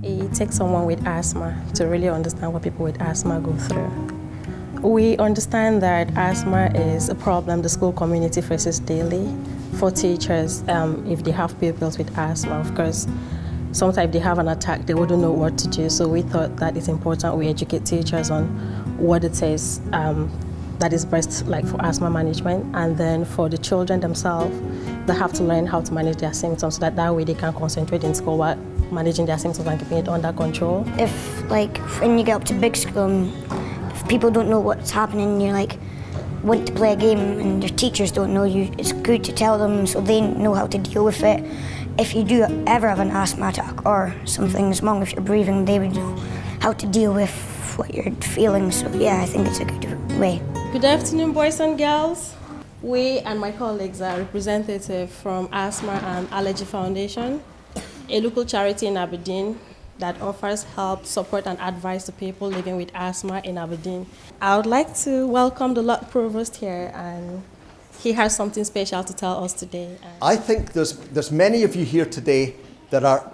It takes someone with asthma to really understand what people with asthma go through. We understand that asthma is a problem the school community faces daily. For teachers, if they have pupils with asthma, of course, sometimes they have an attack, they wouldn't know what to do. So we thought that it's important we educate teachers on what it is that is best like for asthma management. And then for the children themselves, they have to learn how to manage their symptoms so that way they can concentrate in school while managing their symptoms and keeping it under control. If like when you get up to big school, if people don't know what's happening, you like want to play a game and your teachers don't know you, it's good to tell them so they know how to deal with it. If you do ever have an asthma attack or something's wrong with your breathing, they would know how to deal with what you're feeling. So yeah, I think it's a good way. Good afternoon, boys and girls. We and my colleagues are representatives from Asthma and Allergy Foundation, a local charity in Aberdeen that offers help, support, and advice to people living with asthma in Aberdeen. I would like to welcome the Lord Provost here, and he has something special to tell us today. I think there's many of you here today that are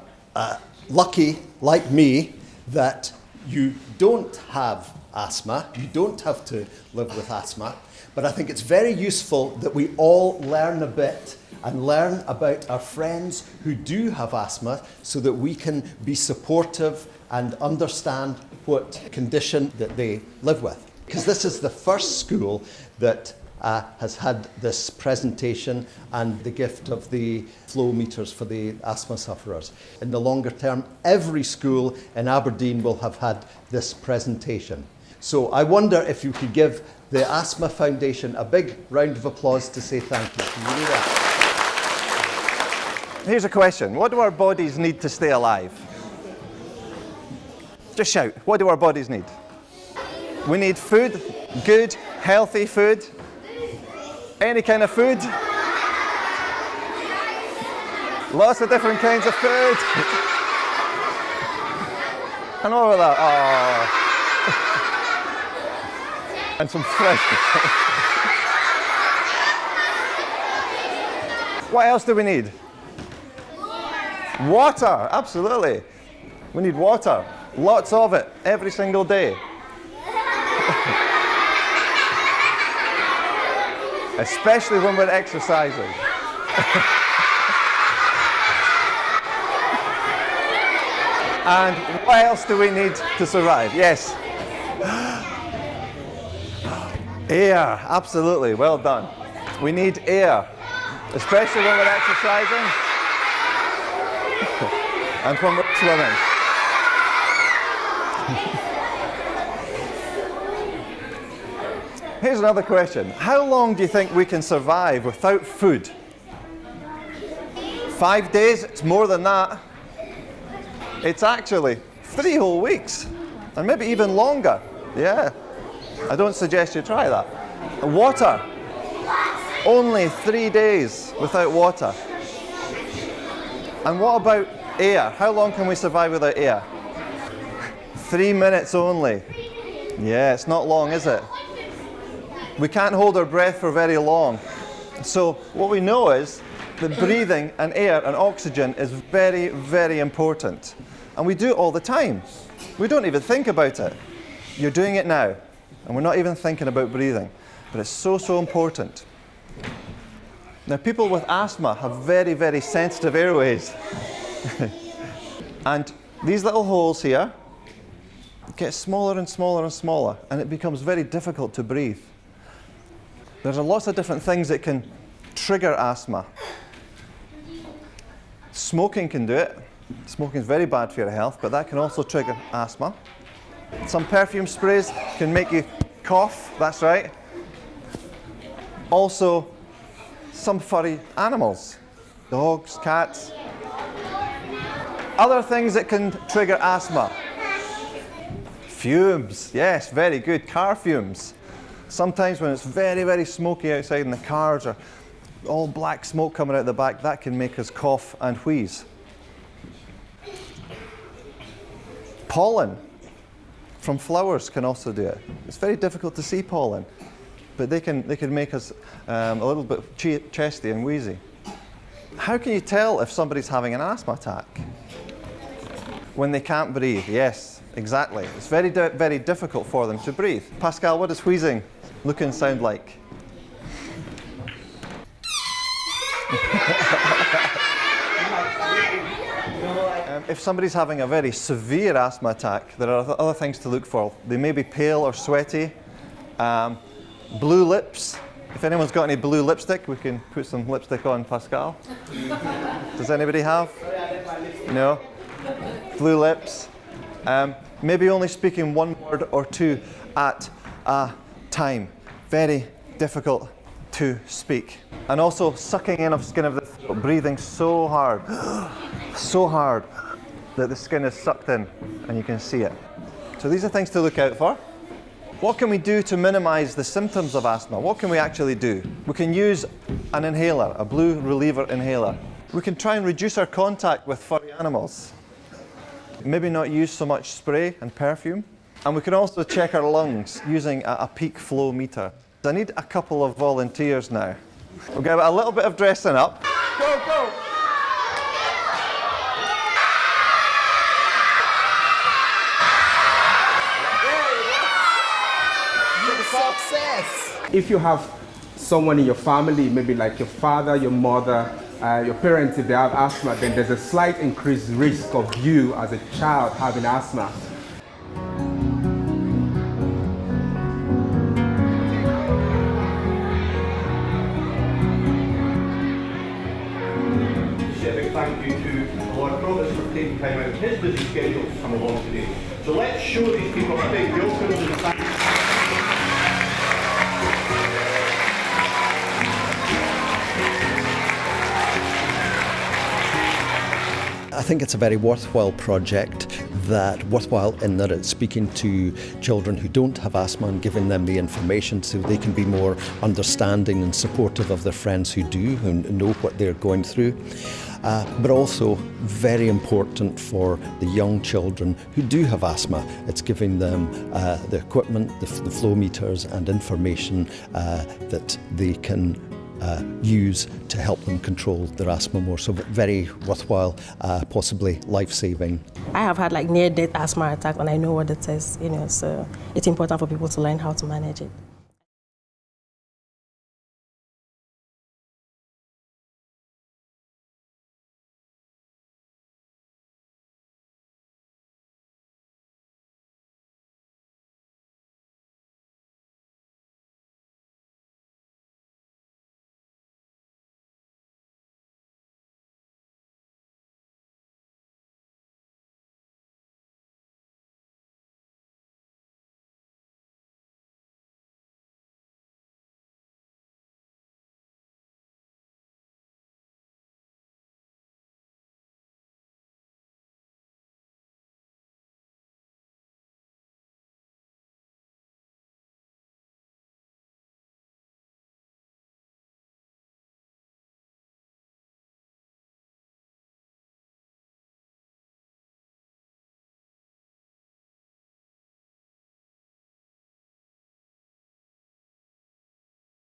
lucky, like me, that you don't have asthma, you don't have to live with asthma, but I think it's very useful that we all learn a bit and learn about our friends who do have asthma so that we can be supportive and understand what condition that they live with. Because this is the first school that has had this presentation and the gift of the flow meters for the asthma sufferers. In the longer term, every school in Aberdeen will have had this presentation. So I wonder if you could give the Asthma Foundation a big round of applause to say thank you. Can you do that? Here's a question. What do our bodies need to stay alive? Just shout. What do our bodies need? We need food, good, healthy food. Any kind of food. Lots of different kinds of food. And all of that. Oh. And some fresh. What else do we need? Water, absolutely. We need water, lots of it, every single day. Especially when we're exercising. And what else do we need to survive? Yes. Air, absolutely, well done. We need air, especially when we're exercising. And when we're swimming. Here's another question. How long do you think we can survive without food? 5 days? It's more than that. It's actually 3 whole weeks. And maybe even longer. Yeah. I don't suggest you try that. Water. Only 3 days without water. And what about air? How long can we survive without air? 3 minutes only. Yeah, it's not long, is it? We can't hold our breath for very long. So what we know is that breathing and air and oxygen is very, very important. And we do it all the time. We don't even think about it. You're doing it now. And we're not even thinking about breathing. But it's so, so important. Now, people with asthma have very, very sensitive airways. And these little holes here get smaller and smaller and smaller, and it becomes very difficult to breathe. There's lots of different things that can trigger asthma. Smoking can do it. Smoking is very bad for your health, but that can also trigger asthma. Some perfume sprays can make you cough, that's right. Also, some furry animals, dogs, cats. Other things that can trigger asthma. Fumes, yes, very good, car fumes. Sometimes when it's very, very smoky outside and the cars are all black smoke coming out the back, that can make us cough and wheeze. Pollen from flowers can also do it. It's very difficult to see pollen, but they can make us a little bit chesty and wheezy. How can you tell if somebody's having an asthma attack? When they can't breathe, yes, exactly. It's very difficult for them to breathe. Pascal, what does wheezing look and sound like? If somebody's having a very severe asthma attack, there are other things to look for. They may be pale or sweaty. Blue lips. If anyone's got any blue lipstick, we can put some lipstick on Pascal. Does anybody have? No? Blue lips. Maybe only speaking one word or two at a time. Very difficult to speak. And also sucking in of skin of the throat, breathing so hard, so hard that the skin is sucked in and you can see it. So these are things to look out for. What can we do to minimize the symptoms of asthma? What can we actually do? We can use an inhaler, a blue reliever inhaler. We can try and reduce our contact with furry animals. Maybe not use so much spray and perfume. And we can also check our lungs using a peak flow meter. I need a couple of volunteers now. We'll get a little bit of dressing up. Go, go! Success! If you have someone in your family, maybe like your father, your mother, your parents, if they have asthma, then there's a slight increased risk of you as a child having asthma. A big thank you to Lord Provost for taking time out of his busy schedule to come along today. So let's show these people a big welcome and thank you. I think it's a very worthwhile project, worthwhile in that it's speaking to children who don't have asthma and giving them the information so they can be more understanding and supportive of their friends who do, who know what they're going through. But also very important for the young children who do have asthma. It's giving them the equipment, the flow meters and information that they can use to help them control their asthma more. So very worthwhile, possibly life-saving. I have had like near-death asthma attack and I know what it is, so it's important for people to learn how to manage it.